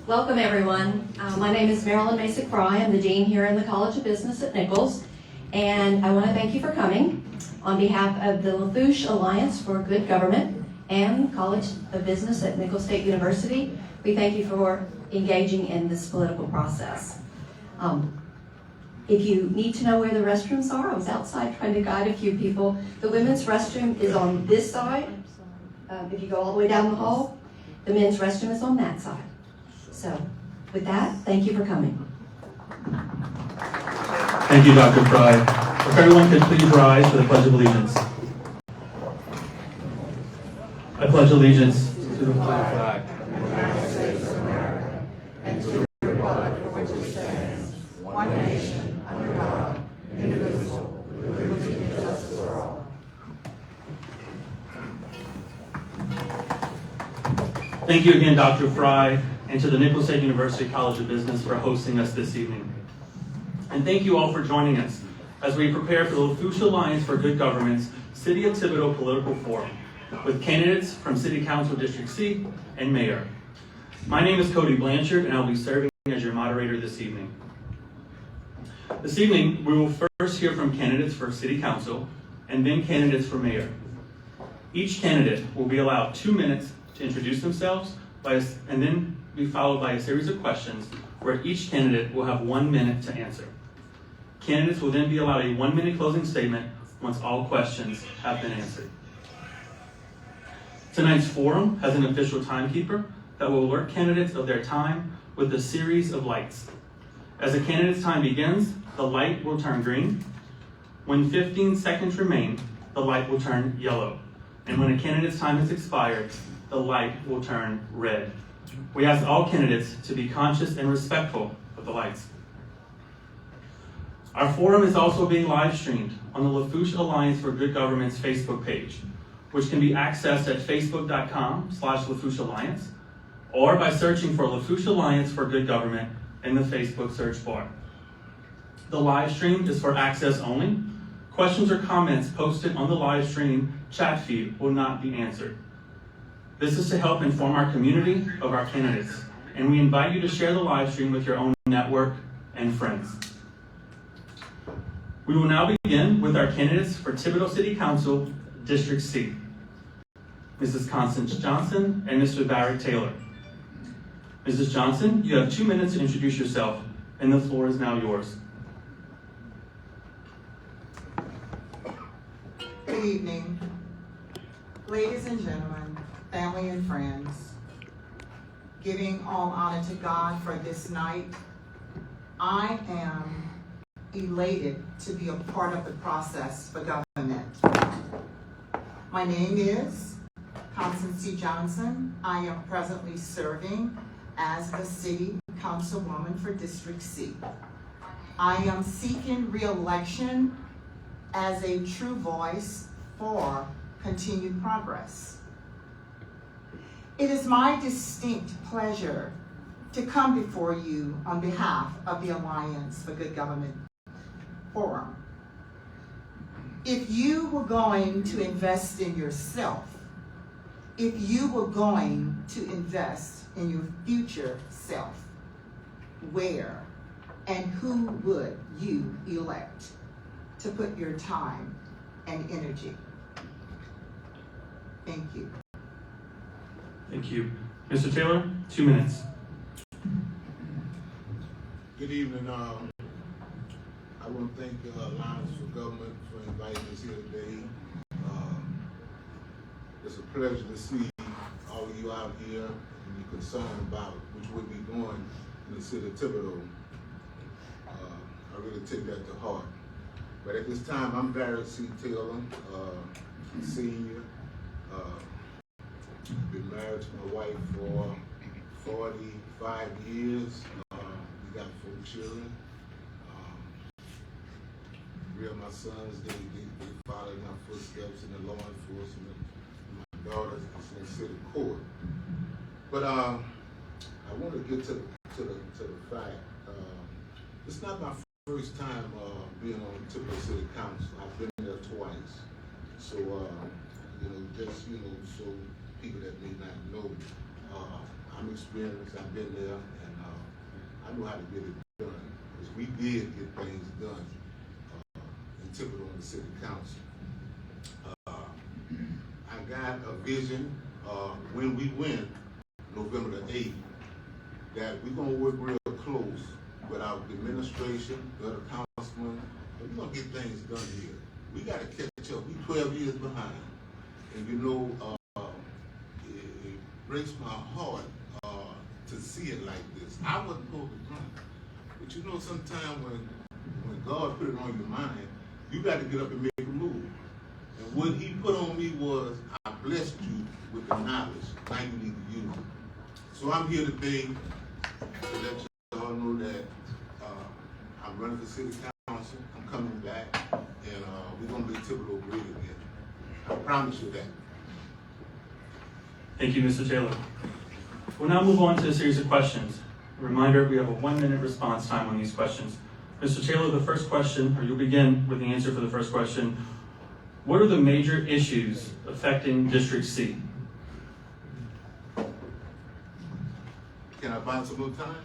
Welcome, everyone. My name is Marilyn Masick-Fry. I'm the Dean here in the College of Business at Nichols, and I want to thank you for coming. On behalf of the Lafourche Alliance for Good Government and College of Business at Nichols State University, we thank you for engaging in this political process. If you need to know where the restrooms are, I was outside trying to guide a few people. The women's restroom is on this side. If you go all the way down the hall, the men's restroom is on that side. So, with that, thank you for coming. Thank you, Dr. Fry. If everyone could please rise for the Pledge of Allegiance. I pledge allegiance to the flag of the United States of America and to the republic for which it stands, one nation, under God, indivisible, with liberty and justice for all. Thank you again, Dr. Fry, and to the Nichols State University College of Business for hosting us this evening. And thank you all for joining us as we prepare for the Lafourche Alliance for Good Government's City of Thibodaux Political Forum with candidates from City Council District C and Mayor. My name is Cody Blanchard, and I'll be serving as your moderator this evening. This evening, we will first hear from candidates for City Council and then candidates for Mayor. Each candidate will be allowed 2 minutes to introduce themselves and then be followed by a series of questions where each candidate will have 1 minute to answer. Candidates will then be allowed a 1-minute closing statement once all questions have been answered. Tonight's forum has an official timekeeper that will alert candidates of their time with a series of lights. As a candidate's time begins, the light will turn green. When 15 seconds remain, the light will turn yellow. And when a candidate's time has expired, the light will turn red. We ask all candidates to be conscious and respectful of the lights. Our forum is also being live streamed on the Lafourche Alliance for Good Government's Facebook page, which can be accessed at facebook.com/Lafourche Alliance or by searching for Lafourche Alliance for Good Government in the Facebook search bar. The live stream is for access only. Questions or comments posted on the live stream chat feed will not be answered. This is to help inform our community of our candidates, and we invite you to share the live stream with your own network and friends. We will now begin with our candidates for Thibodaux City Council, District C, Mrs. Constance Johnson and Mr. Varick Taylor. Mrs. Johnson, you have 2 minutes to introduce yourself, and the floor is now yours. Good evening, ladies and gentlemen, family and friends. Giving all honor to God for this night, I am elated to be a part of the process for government. My name is Constance Johnson. I am presently serving as the City Councilwoman for District C. I am seeking re-election as a true voice for continued progress. It is my distinct pleasure to come before you on behalf of the Alliance for Good Government Forum. If you were going to invest in yourself, if you were going to invest in your future self, where and who would you elect to put your time and energy? Thank you. Thank you. Mr. Taylor, 2 minutes. Good evening. I want to thank the Alliance for Government for inviting us here today. It's a pleasure to see all of you out here and you're concerned about which way we're going in the city of Thibodaux. I really take that to heart. But at this time, I'm Varick C. Taylor, senior. Been married to my wife for 45 years. We got 4 children. 3 of my sons, they follow in my footsteps in the law enforcement. My daughter is in city court. But I want to get to the fact. It's not my first time being on Thibodaux City Council. I've been there twice. So, so people that may not know, I'm experienced, I've been there, and I know how to get it done. Because we did get things done in Thibodaux in the city council. I got a vision when we win November the 8th that we're going to work real close with our administration, the other councilmen, and we're going to get things done here. We got to catch up. We're 12 years behind. And you know, it breaks my heart to see it like this. I wasn't supposed to run. But you know, sometimes when God put it on your mind, you got to get up and make a move. And what he put on me was, I blessed you with the knowledge. Now you need to use it. So I'm here today to let y'all know that I'm running for city council. I'm coming back, and we're going to make Thibodaux great again. I promise you that. Thank you, Mr. Taylor. We'll now move on to a series of questions. A reminder, we have a 1-minute response time on these questions. Mr. Taylor, the first question, or you'll begin with the answer for the first question. What are the major issues affecting District C? Can I buy some more time?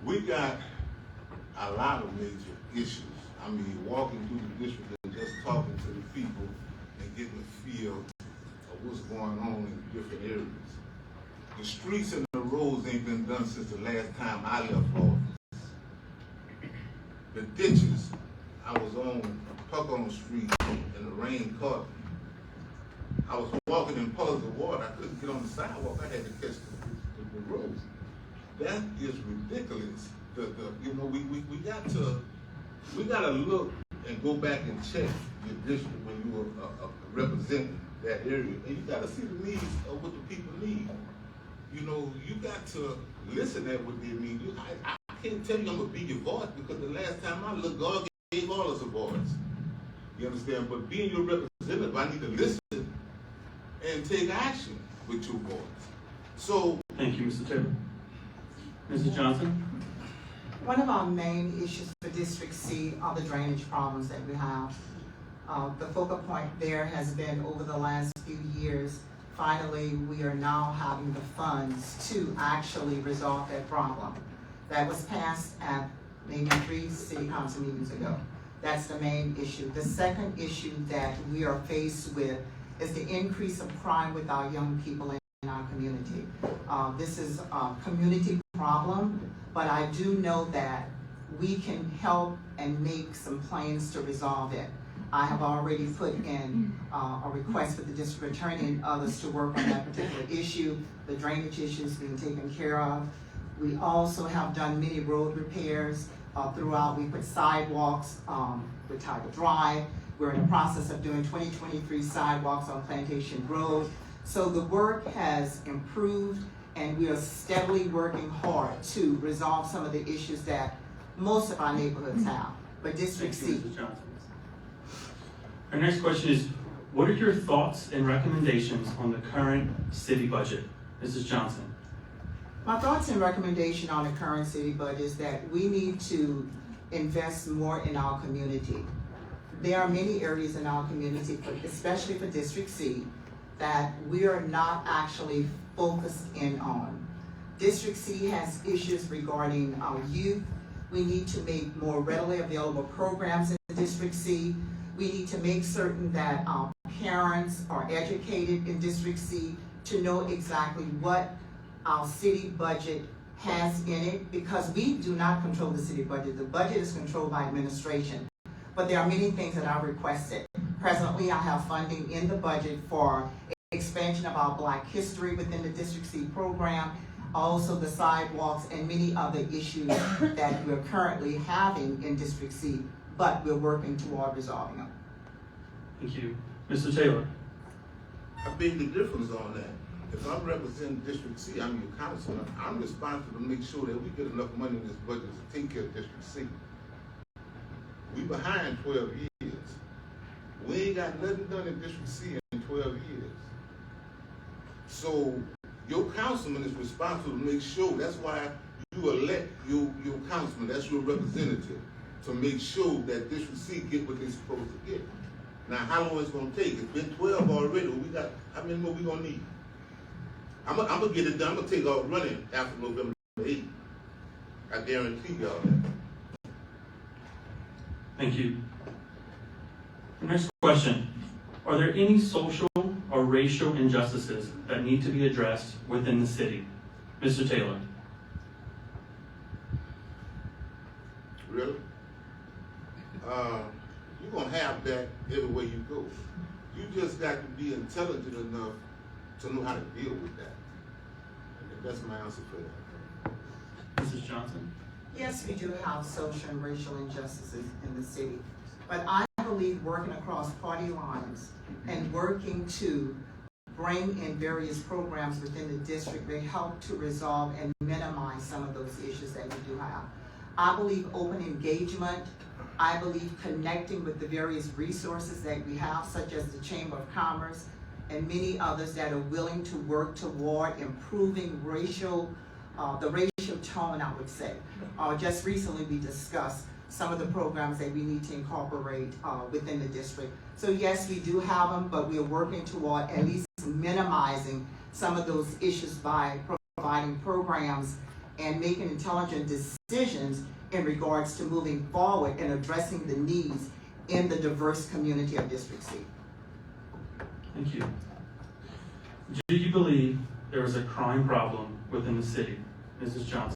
We got a lot of major issues. I mean, walking through the district and just talking to the people and getting a feel of what's going on in different areas. The streets and the roads ain't been done since the last time I left office. The ditches, I was on Puckon Street and the rain caught me. I was walking in puddles of water. I couldn't get on the sidewalk. I had to catch the road. That is ridiculous. You know, we got to look and go back and check your district when you are representing that area, and you got to see the needs of what the people need. You know, you got to listen at what they need. I can't tell you I'm gonna be your voice because the last time I looked, God gave all us a voice. You understand? But being your representative, I need to listen and take action with your voice. So, thank you, Mr. Taylor. Mrs. Johnson? One of our main issues for District C are the drainage problems that we have. The focal point there has been over the last few years. Finally, we are now having the funds to actually resolve that problem. That was passed at maybe 3 city council meetings ago. That's the main issue. The second issue that we are faced with is the increase of crime with our young people in our community. This is a community problem, but I do know that we can help and make some plans to resolve it. I have already put in a request for the district attorney and others to work on that particular issue. The drainage issue is being taken care of. We also have done many road repairs throughout. We put sidewalks with Tiger Drive. We're in the process of doing 2023 sidewalks on Plantation Road. So the work has improved, and we are steadily working hard to resolve some of the issues that most of our neighborhoods have. But District C. Mrs. Johnson. Our next question is, what are your thoughts and recommendations on the current city budget? Mrs. Johnson. My thoughts and recommendation on the current city budget is that we need to invest more in our community. There are many areas in our community, especially for District C, that we are not actually focused in on. District C has issues regarding our youth. We need to make more readily available programs in District C. We need to make certain that our parents are educated in District C to know exactly what our city budget has in it, because we do not control the city budget. The budget is controlled by administration. But there are many things that I requested. Presently, I have funding in the budget for expansion of our Black history within the District C program, also the sidewalks and many other issues that we're currently having in District C, but we're working toward resolving them. Thank you. Mr. Taylor. I beg the difference on that. If I'm representing District C, I'm your councilman, I'm responsible to make sure that we get enough money in this budget to take care of District C. We behind 12 years. We ain't got nothing done in District C in 12 years. So your councilman is responsible to make sure, that's why you elect your councilman, that's your representative, to make sure that District C get what they're supposed to get. Now, how long it's gonna take? It's been 12 already. We got, how many more we gonna need? I'm gonna get it done. I'm gonna take off running after November 8th. I guarantee y'all that. Thank you. Next question. Are there any social or racial injustices that need to be addressed within the city? Mr. Taylor. Really? You're gonna have that everywhere you go. You just got to be intelligent enough to know how to deal with that. And that's my answer for that. Mrs. Johnson. Yes, we do have social and racial injustices in the city, but I believe working across party lines and working to bring in various programs within the district will help to resolve and minimize some of those issues that we do have. I believe open engagement. I believe connecting with the various resources that we have, such as the Chamber of Commerce and many others that are willing to work toward improving the racial tone, I would say. Just recently we discussed some of the programs that we need to incorporate within the district. So yes, we do have them, but we are working toward at least minimizing some of those issues by providing programs and making intelligent decisions in regards to moving forward and addressing the needs in the diverse community of District C. Thank you. Do you believe there is a crime problem within the city? Mrs. Johnson.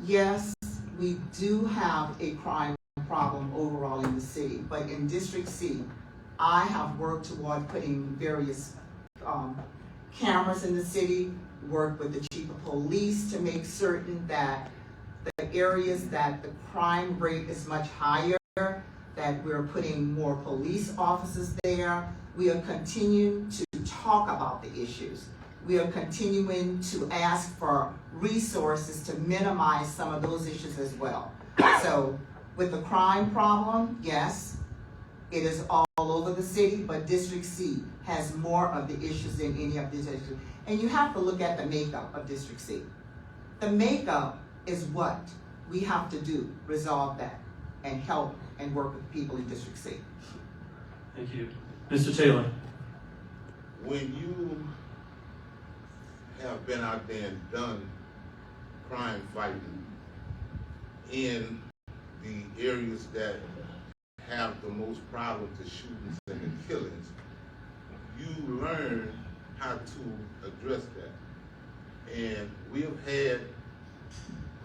Yes, we do have a crime problem overall in the city, but in District C, I have worked toward putting various cameras in the city, work with the chief of police to make certain that the areas that the crime rate is much higher, that we're putting more police officers there. We are continuing to talk about the issues. We are continuing to ask for resources to minimize some of those issues as well. So with the crime problem, yes, it is all over the city, but District C has more of the issues than any of the districts. And you have to look at the makeup of District C. The makeup is what we have to do, resolve that, and help and work with people in District C. Thank you. Mr. Taylor. When you have been out there and done crime fighting in the areas that have the most problems, the shootings and the killings, you learn how to address that. And we have had,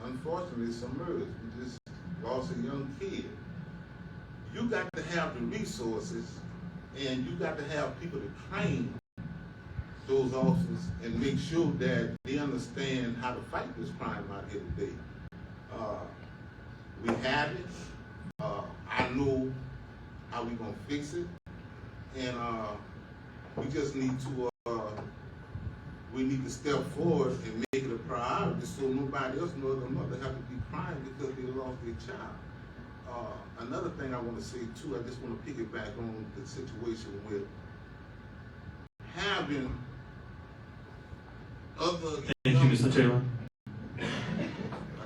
unfortunately, some murders. We just lost a young kid. You got to have the resources, and you got to have people to train those officers and make sure that they understand how to fight this crime out here today. We have it. I know how we're gonna fix it, and we just need to step forward and make it a priority so nobody else, no other mother, have to be crying because they lost their child. Another thing I want to say too, I just want to piggyback on the situation with having other. Thank you, Mr. Taylor. I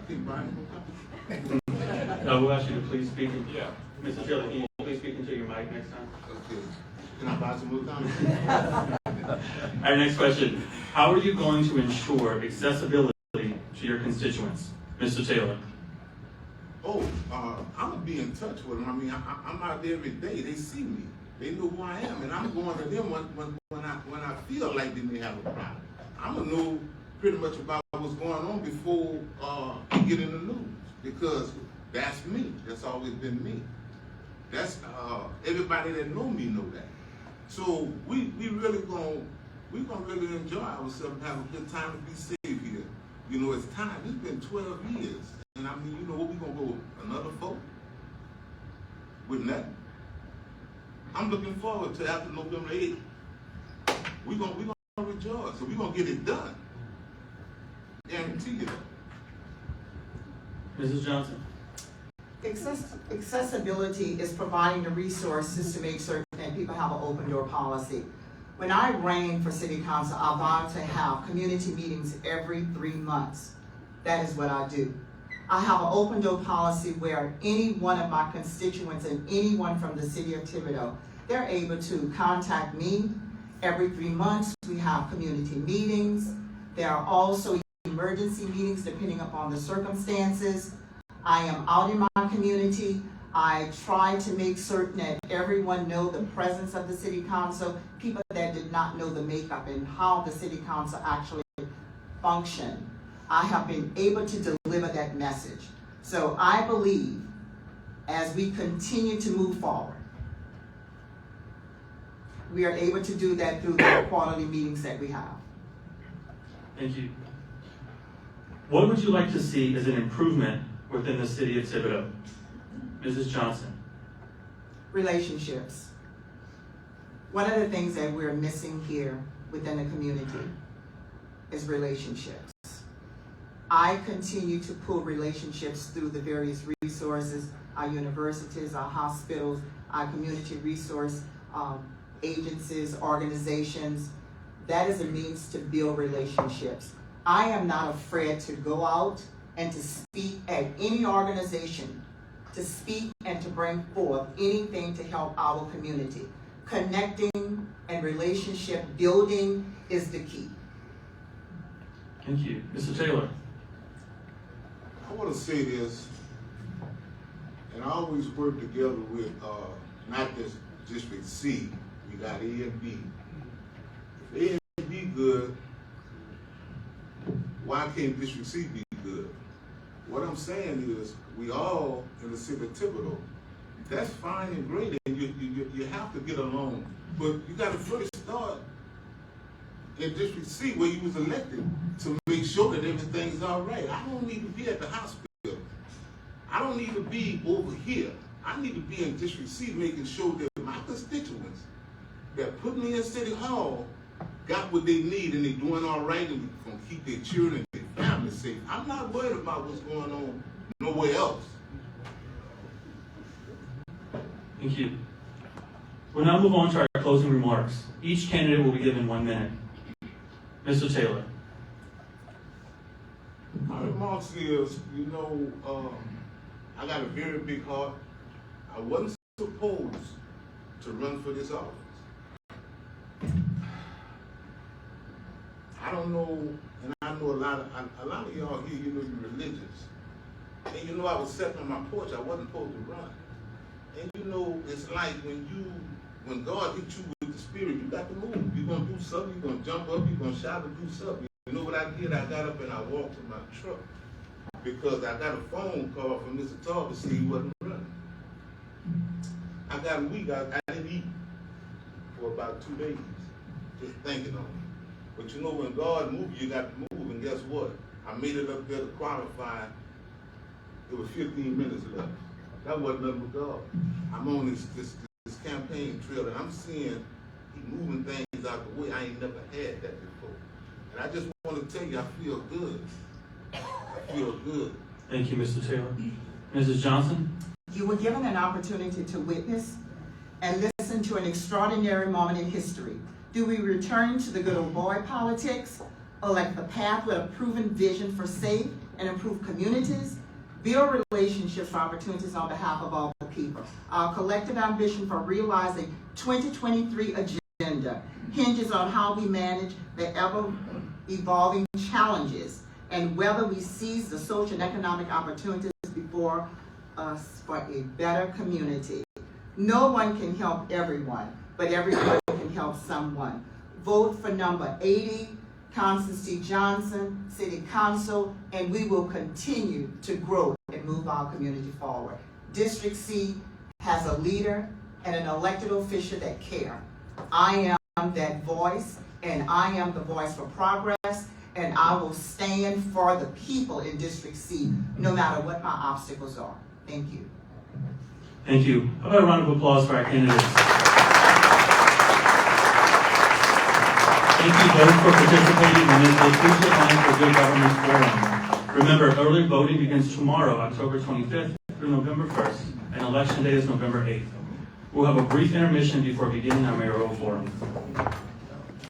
think Brian will come. We'll ask you to please speak. Yeah. Mr. Taylor, can you please speak into your mic next time? Okay. Can I buy some more time? Our next question. How are you going to ensure accessibility to your constituents? Mr. Taylor. Oh, I'm gonna be in touch with them. I mean, I'm out there every day. They see me. They know who I am, and I'm going to them when I feel like they may have a problem. I'm gonna know pretty much about what's going on before they get in the news, because that's me. That's always been me. That's everybody that know me know that. So we really gonna really enjoy ourselves and have a good time and be safe here. You know, it's time. It's been 12 years. And I mean, you know what, we gonna go another 4 with nothing. I'm looking forward to after November 8th. We gonna rejoice, so we gonna get it done. Guarantee you that. Mrs. Johnson. Accessibility is providing the resources to make certain that people have an open door policy. When I ran for city council, I vowed to have community meetings every 3 months. That is what I do. I have an open door policy where any one of my constituents and anyone from the city of Thibodaux, they're able to contact me. Every 3 months, we have community meetings. There are also emergency meetings depending upon the circumstances. I am out in my community. I try to make certain that everyone know the presence of the city council, people that did not know the makeup and how the city council actually function. I have been able to deliver that message. So I believe as we continue to move forward, we are able to do that through the quarterly meetings that we have. Thank you. What would you like to see as an improvement within the city of Thibodaux? Mrs. Johnson. Relationships. One of the things that we're missing here within the community is relationships. I continue to pull relationships through the various resources, our universities, our hospitals, our community resource agencies, organizations. That is a means to build relationships. I am not afraid to go out and to speak at any organization, to speak and to bring forth anything to help our community. Connecting and relationship building is the key. Thank you. Mr. Taylor. I want to say this, and I always work together with not just District C, we got A and B. If A and B good, why can't District C be good? What I'm saying is, we all in the city of Thibodaux, that's fine and great, and you have to get along, but you got to first start in District C where you was elected to make sure that everything's all right. I don't need to be at the hospital. I don't need to be over here. I need to be in District C making sure that my constituents that put me in City Hall got what they need and they're doing all right and we're going to keep their children and their families safe. I'm not worried about what's going on nowhere else. Thank you. We'll now move on to our closing remarks. Each candidate will be given 1 minute. Mr. Taylor. My remarks is, I got a very big heart. I wasn't supposed to run for this office. I don't know, and I know a lot of y'all here, you're religious. And I was sitting on my porch, I wasn't supposed to run. And it's like when God hits you with the spirit, you got to move. You're going to do something, you're going to jump up, you're going to shout and do something. You know what I did? I got up and I walked to my truck because I got a phone call from Mr. Tall to say he wasn't running. I got a week, I didn't eat for about 2 days, just thinking on it. But when God moves, you got to move, and guess what? I made it up there to qualify. There was 15 minutes left. That wasn't nothing but God. I'm on this campaign trail, and I'm seeing he moving things out the way. I ain't never had that before. And I just want to tell you, I feel good. I feel good. Thank you, Mr. Taylor. Mrs. Johnson? You were given an opportunity to witness and listen to an extraordinary moment in history. Do we return to the good old boy politics, or like the path with a proven vision for safe and improved communities? Build relationships for opportunities on behalf of all the people. Our collective ambition for realizing 2023 agenda hinges on how we manage the ever-evolving challenges and whether we seize the social and economic opportunities before us for a better community. No one can help everyone, but everyone can help someone. Vote for number 80, Constance T. Johnson, City Council, and we will continue to grow and move our community forward. District C has a leader and an elected official that care. I am that voice, and I am the voice for progress, and I will stand for the people in District C, no matter what my obstacles are. Thank you. Thank you. How about a round of applause for our candidates? Thank you both for participating in this Lafourche Alliance for Good Government Forum. Remember, early voting begins tomorrow, October 25th through November 1st, and Election Day is November 8th. We'll have a brief intermission before beginning our mayoral forum.